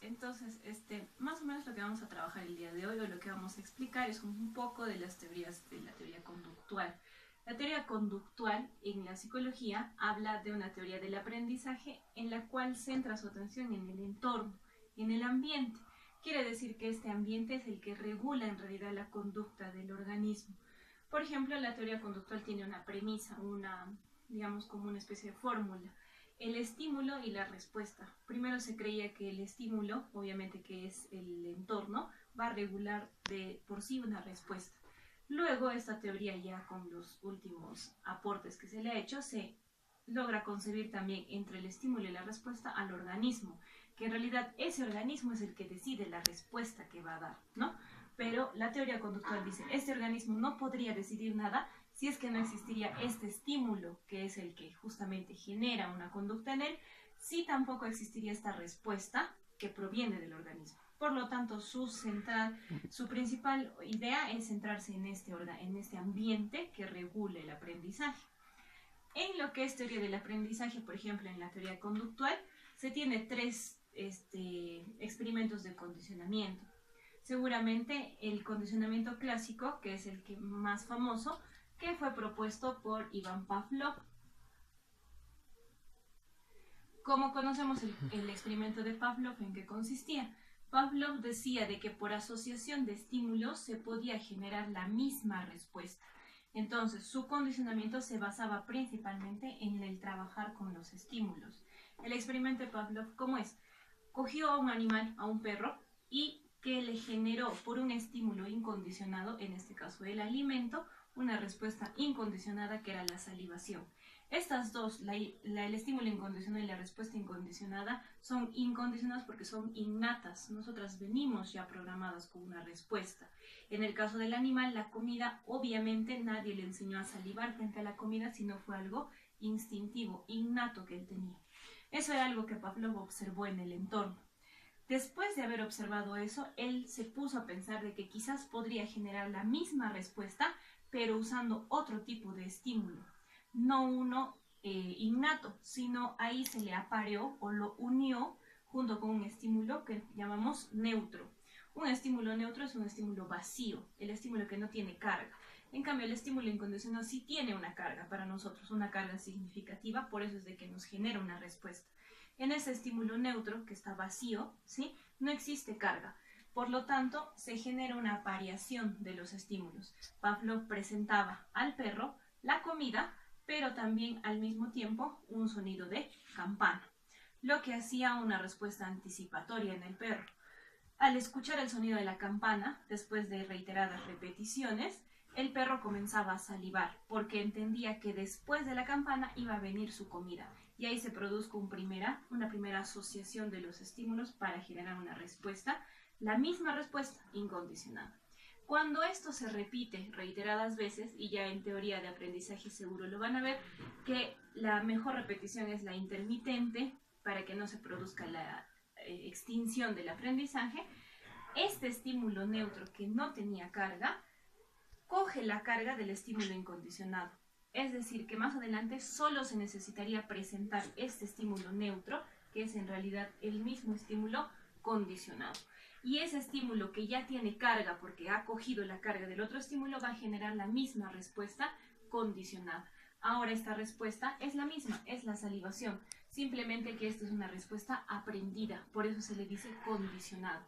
Entonces, más o menos lo que vamos a trabajar el día de hoy, o lo que vamos a explicar, es un poco de las teorías de la teoría conductual. La teoría conductual en la psicología habla de una teoría del aprendizaje en la cual centra su atención en el entorno, en el ambiente. Quiere decir que este ambiente es el que regula en realidad la conducta del organismo. Por ejemplo, la teoría conductual tiene una premisa, digamos como una especie de fórmula. El estímulo y la respuesta. Primero se creía que el estímulo, obviamente que es el entorno, va a regular de por sí una respuesta. Luego, esta teoría, ya con los últimos aportes que se le ha hecho, se logra concebir también entre el estímulo y la respuesta al organismo, que en realidad ese organismo es el que decide la respuesta que va a dar, ¿no? Pero la teoría conductual dice, este organismo no podría decidir nada si es que no existiría este estímulo, que es el que justamente genera una conducta en él, si tampoco existiría esta respuesta que proviene del organismo. Por lo tanto, su principal idea es centrarse en este ambiente que regula el aprendizaje. En lo que es teoría del aprendizaje, por ejemplo, en la teoría conductual, se tiene tres experimentos de condicionamiento. Seguramente el condicionamiento clásico, que es el que más famoso, que fue propuesto por Ivan Pavlov. ¿Cómo conocemos el experimento de Pavlov? ¿En qué consistía? Pavlov decía de que por asociación de estímulos se podía generar la misma respuesta. Entonces, su condicionamiento se basaba principalmente en el trabajar con los estímulos. El experimento de Pavlov, ¿cómo es? Cogió a un animal, a un perro, y que le generó por un estímulo incondicionado, en este caso el alimento, una respuesta incondicionada que era la salivación. Estas dos, el estímulo incondicionado y la respuesta incondicionada, son incondicionadas porque son innatas. Nosotras venimos ya programadas con una respuesta. En el caso del animal, la comida, obviamente nadie le enseñó a salivar frente a la comida, sino fue algo instintivo, innato que él tenía. Eso era algo que Pavlov observó en el entorno. Después de haber observado eso, él se puso a pensar de que quizás podría generar la misma respuesta, pero usando otro tipo de estímulo. No uno innato, sino ahí se le apareó o lo unió junto con un estímulo que llamamos neutro. Un estímulo neutro es un estímulo vacío, el estímulo que no tiene carga. En cambio, el estímulo incondicionado sí tiene una carga para nosotros, una carga significativa, por eso es de que nos genera una respuesta. En ese estímulo neutro, que está vacío, ¿sí?, no existe carga. Por lo tanto, se genera una variación de los estímulos. Pavlov presentaba al perro la comida, pero también al mismo tiempo un sonido de campana, lo que hacía una respuesta anticipatoria en el perro. Al escuchar el sonido de la campana, después de reiteradas repeticiones, el perro comenzaba a salivar, porque entendía que después de la campana iba a venir su comida. Y ahí se produjo una primera asociación de los estímulos para generar una respuesta, la misma respuesta incondicionada. Cuando esto se repite reiteradas veces, y ya en teoría de aprendizaje seguro lo van a ver, que la mejor repetición es la intermitente, para que no se produzca la extinción del aprendizaje, este estímulo neutro que no tenía carga, coge la carga del estímulo incondicionado. Es decir, que más adelante solo se necesitaría presentar este estímulo neutro, que es en realidad el mismo estímulo condicionado. Y ese estímulo que ya tiene carga porque ha cogido la carga del otro estímulo va a generar la misma respuesta condicionada. Ahora esta respuesta es la misma, es la salivación, simplemente que esta es una respuesta aprendida, por eso se le dice condicionada.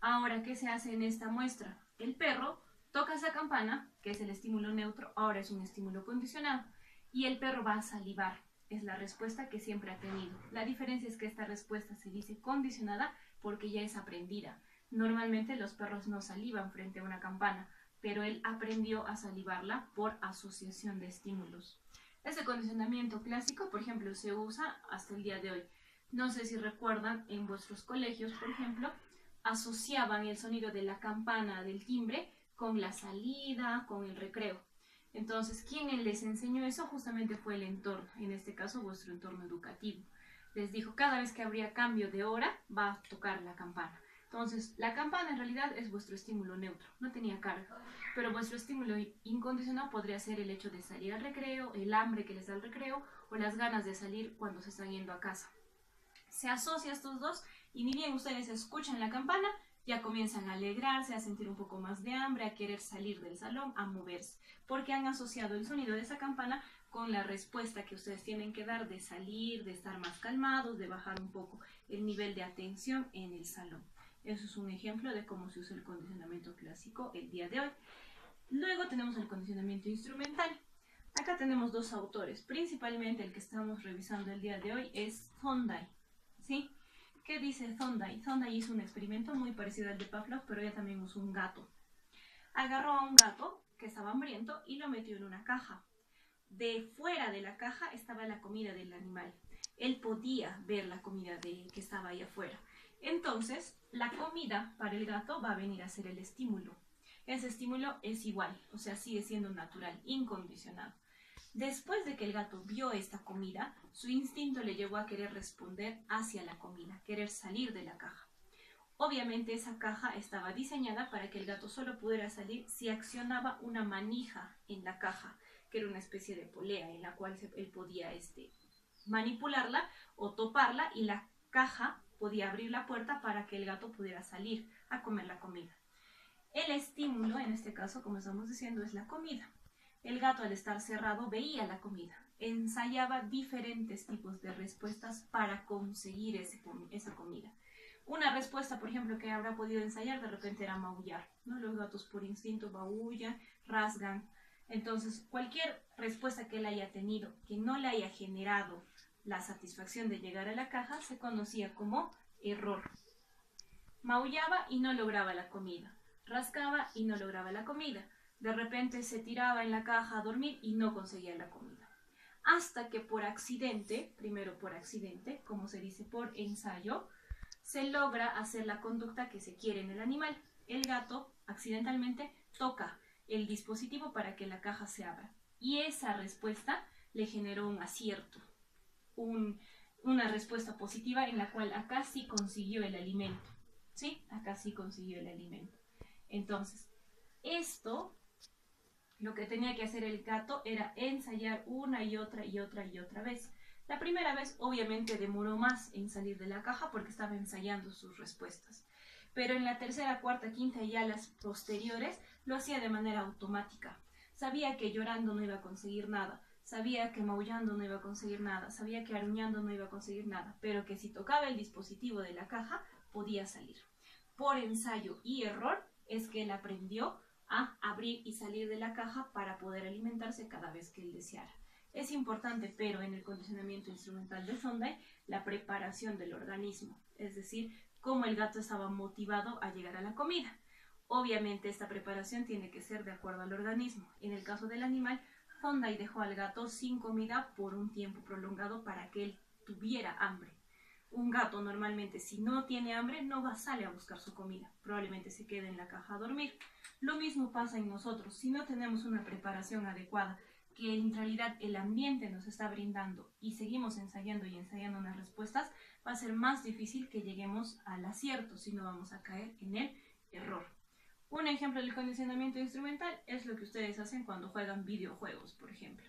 Ahora, ¿qué se hace en esta muestra? El perro toca esa campana, que es el estímulo neutro, ahora es un estímulo condicionado, y el perro va a salivar. Es la respuesta que siempre ha tenido. La diferencia es que esta respuesta se dice condicionada porque ya es aprendida. Normalmente los perros no salivan frente a una campana, pero él aprendió a salivarla por asociación de estímulos. Este condicionamiento clásico, por ejemplo, se usa hasta el día de hoy. No sé si recuerdan, en vuestros colegios, por ejemplo, asociaban el sonido de la campana del timbre con la salida, con el recreo. Entonces, ¿quién les enseñó eso? Justamente fue el entorno, en este caso vuestro entorno educativo. Les dijo, cada vez que habría cambio de hora, va a tocar la campana. Entonces, la campana en realidad es vuestro estímulo neutro, no tenía carga. Pero vuestro estímulo incondicionado podría ser el hecho de salir al recreo, el hambre que les da el recreo, o las ganas de salir cuando se están yendo a casa. Se asocia a estos dos Y ni bien ustedes escuchan la campana, ya comienzan a alegrarse, a sentir un poco más de hambre, a querer salir del salón, a moverse, porque han asociado el sonido de esa campana con la respuesta que ustedes tienen que dar de salir, de estar más calmados, de bajar un poco el nivel de atención en el salón. Eso es un ejemplo de cómo se usa el condicionamiento clásico el día de hoy. Luego tenemos el condicionamiento instrumental. Acá tenemos dos autores, principalmente el que estamos revisando el día de hoy es Thorndike, ¿sí? ¿Qué dice Thorndike? Thorndike hizo un experimento muy parecido al de Pavlov, pero ella también usó un gato. Agarró a un gato que estaba hambriento y lo metió en una caja. De fuera de la caja estaba la comida del animal. Él podía ver la comida que estaba ahí afuera. Entonces, la comida para el gato va a venir a ser el estímulo. Ese estímulo es igual, o sea, sigue siendo natural, incondicionado. Después de que el gato vio esta comida, su instinto le llevó a querer responder hacia la comida, querer salir de la caja. Obviamente esa caja estaba diseñada para que el gato solo pudiera salir si accionaba una manija en la caja, que era una especie de polea en la cual él podía manipularla o toparla y la caja podía abrir la puerta para que el gato pudiera salir a comer la comida. El estímulo, en este caso, como estamos diciendo, es la comida. El gato, al estar cerrado, veía la comida, ensayaba diferentes tipos de respuestas para conseguir esa comida. Una respuesta, por ejemplo, que habrá podido ensayar de repente era maullar, ¿no? Los gatos por instinto maullan, rasgan. Entonces, cualquier respuesta que él haya tenido que no le haya generado la satisfacción de llegar a la caja se conocía como error. Maullaba y no lograba la comida, rascaba y no lograba la comida. De repente se tiraba en la caja a dormir y no conseguía la comida. Hasta que por accidente, primero por accidente, como se dice por ensayo, se logra hacer la conducta que se quiere en el animal. El gato accidentalmente toca el dispositivo para que la caja se abra. Y esa respuesta le generó un acierto, una respuesta positiva en la cual acá sí consiguió el alimento. ¿Sí? Acá sí consiguió el alimento. Entonces, esto, lo que tenía que hacer el gato era ensayar una y otra vez. La primera vez obviamente demoró más en salir de la caja porque estaba ensayando sus respuestas. Pero en la tercera, cuarta, quinta y ya las posteriores lo hacía de manera automática. Sabía que llorando no iba a conseguir nada, sabía que maullando no iba a conseguir nada, sabía que aruñando no iba a conseguir nada, pero que si tocaba el dispositivo de la caja podía salir. Por ensayo y error es que él aprendió a abrir y salir de la caja para poder alimentarse cada vez que él deseara. Es importante, pero en el condicionamiento instrumental de Thorndike, la preparación del organismo, es decir, cómo el gato estaba motivado a llegar a la comida. Obviamente esta preparación tiene que ser de acuerdo al organismo. En el caso del animal, Thorndike dejó al gato sin comida por un tiempo prolongado para que él tuviera hambre. Un gato normalmente, si no tiene hambre, no sale a buscar su comida, probablemente se quede en la caja a dormir. Lo mismo pasa en nosotros, si no tenemos una preparación adecuada, que en realidad el ambiente nos está brindando y seguimos ensayando y ensayando unas respuestas, va a ser más difícil que lleguemos al acierto, si no vamos a caer en el error. Un ejemplo del condicionamiento instrumental es lo que ustedes hacen cuando juegan videojuegos, por ejemplo.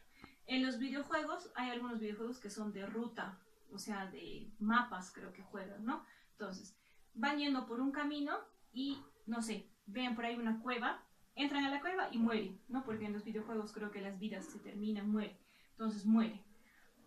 En los videojuegos hay algunos videojuegos que son de ruta, o sea, de mapas creo que juegan, ¿no? Entonces, van yendo por un camino y, no sé, ven por ahí una cueva, entran a la cueva y mueren, ¿no? Porque en los videojuegos creo que las vidas se terminan, mueren. Entonces mueren.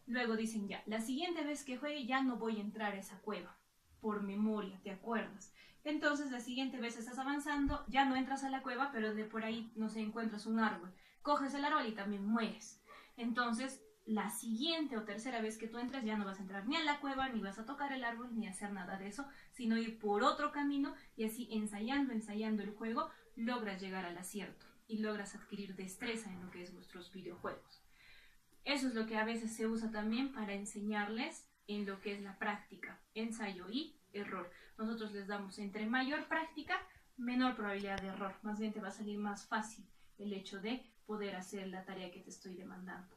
Luego dicen ya, la siguiente vez que juegue ya no voy a entrar a esa cueva. Por memoria, ¿te acuerdas? Entonces la siguiente vez estás avanzando, ya no entras a la cueva, pero de por ahí, no sé, encuentras un árbol. Coges el árbol y también mueres. Entonces, la siguiente o tercera vez que tú entres ya no vas a entrar ni a la cueva, ni vas a tocar el árbol, ni a hacer nada de eso, sino ir por otro camino y así ensayando el juego, logras llegar al acierto y logras adquirir destreza en lo que es vuestros videojuegos. Eso es lo que a veces se usa también para enseñarles en lo que es la práctica, ensayo y error. Nosotros les damos entre mayor práctica, menor probabilidad de error. Más bien te va a salir más fácil el hecho de poder hacer la tarea que te estoy demandando.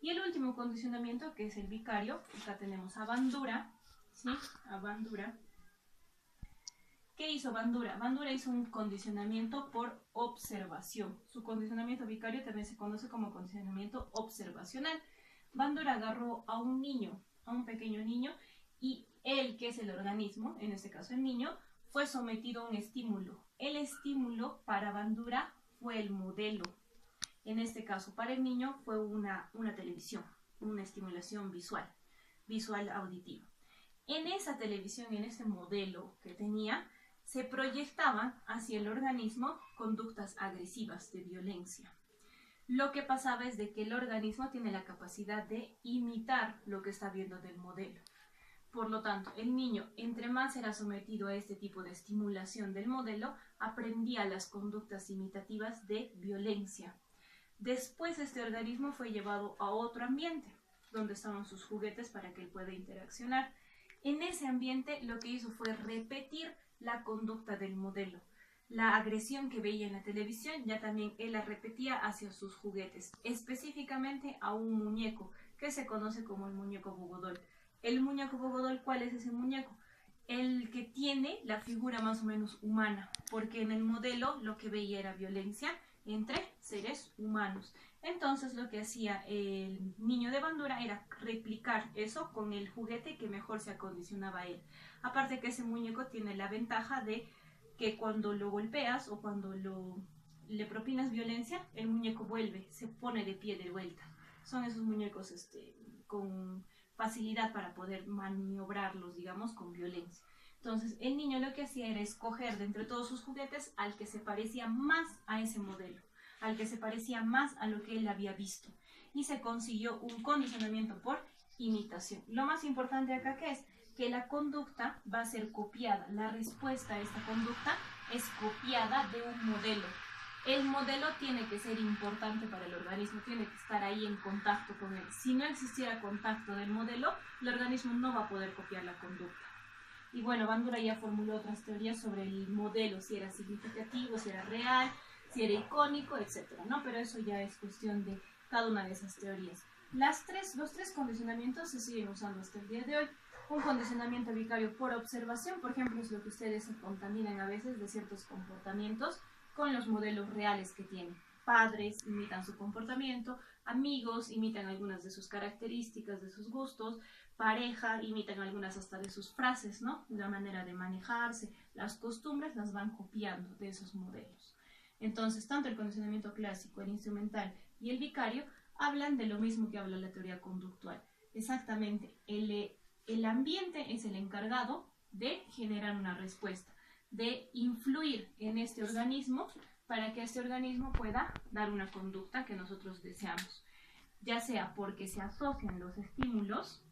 Y el último condicionamiento, que es el vicario, acá tenemos a Bandura, ¿sí? A Bandura. ¿Qué hizo Bandura? Bandura hizo un condicionamiento por observación. Su condicionamiento vicario también se conoce como condicionamiento observacional. Bandura agarró a un niño, a un pequeño niño, y él, que es el organismo, en este caso el niño, fue sometido a un estímulo. El estímulo para Bandura fue el modelo. En este caso, para el niño fue una televisión, una estimulación visual auditiva. En esa televisión, en ese modelo que tenía, se proyectaban hacia el organismo conductas agresivas de violencia. Lo que pasaba es de que el organismo tiene la capacidad de imitar lo que está viendo del modelo. Por lo tanto, el niño, entre más era sometido a este tipo de estimulación del modelo, aprendía las conductas imitativas de violencia. Después este organismo fue llevado a otro ambiente, donde estaban sus juguetes para que él pueda interaccionar. En ese ambiente lo que hizo fue repetir la conducta del modelo. La agresión que veía en la televisión ya también él la repetía hacia sus juguetes, específicamente a un muñeco que se conoce como el muñeco Bogodol. El muñeco Bogodol, ¿cuál es ese muñeco? El que tiene la figura más o menos humana, porque en el modelo lo que veía era violencia entre seres humanos. Entonces lo que hacía el niño de Bandura era replicar eso con el juguete que mejor se acondicionaba a él. Aparte que ese muñeco tiene la ventaja de que cuando lo golpeas o cuando le propinas violencia, el muñeco vuelve, se pone de pie de vuelta. Son esos muñecos con facilidad para poder maniobrarlos, digamos, con violencia. Entonces, el niño lo que hacía era escoger de entre todos sus juguetes al que se parecía más a ese modelo, al que se parecía más a lo que él había visto. Y se consiguió un condicionamiento por imitación. Lo más importante acá que es que la conducta va a ser copiada. La respuesta a esta conducta es copiada de un modelo. El modelo tiene que ser importante para el organismo, tiene que estar ahí en contacto con él. Si no existiera contacto del modelo, el organismo no va a poder copiar la conducta. Y bueno, Bandura ya formuló otras teorías sobre el modelo, si era significativo, si era real, si era icónico, etc., ¿no? Pero eso ya es cuestión de cada una de esas teorías. Los tres condicionamientos se siguen usando hasta el día de hoy. Un condicionamiento vicario por observación, por ejemplo, es lo que ustedes se contaminan a veces de ciertos comportamientos con los modelos reales que tienen. Padres imitan su comportamiento, amigos imitan algunas de sus características, de sus gustos, pareja imitan algunas hasta de sus frases, ¿no? La manera de manejarse, las costumbres las van copiando de esos modelos. Entonces, tanto el condicionamiento clásico, el instrumental y el vicario hablan de lo mismo que habla la teoría conductual. Exactamente, el ambiente es el encargado de generar una respuesta, de influir en este organismo para que este organismo pueda dar una conducta que nosotros deseamos, ya sea porque se asocian los estímulos,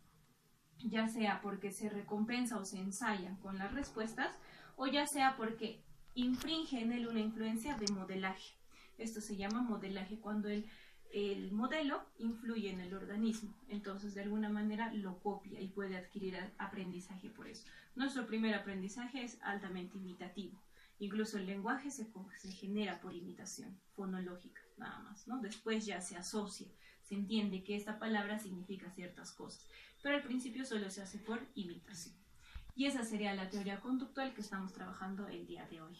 ya sea porque se recompensa o se ensaya con las respuestas, o ya sea porque infringe en él una influencia de modelaje. Esto se llama modelaje cuando el modelo influye en el organismo, entonces de alguna manera lo copia y puede adquirir aprendizaje por eso. Nuestro primer aprendizaje es altamente imitativo, incluso el lenguaje se genera por imitación fonológica, nada más, ¿no? Después ya se asocia, se entiende que esta palabra significa ciertas cosas, pero al principio solo se hace por imitación. Y esa sería la teoría conductual que estamos trabajando el día de hoy.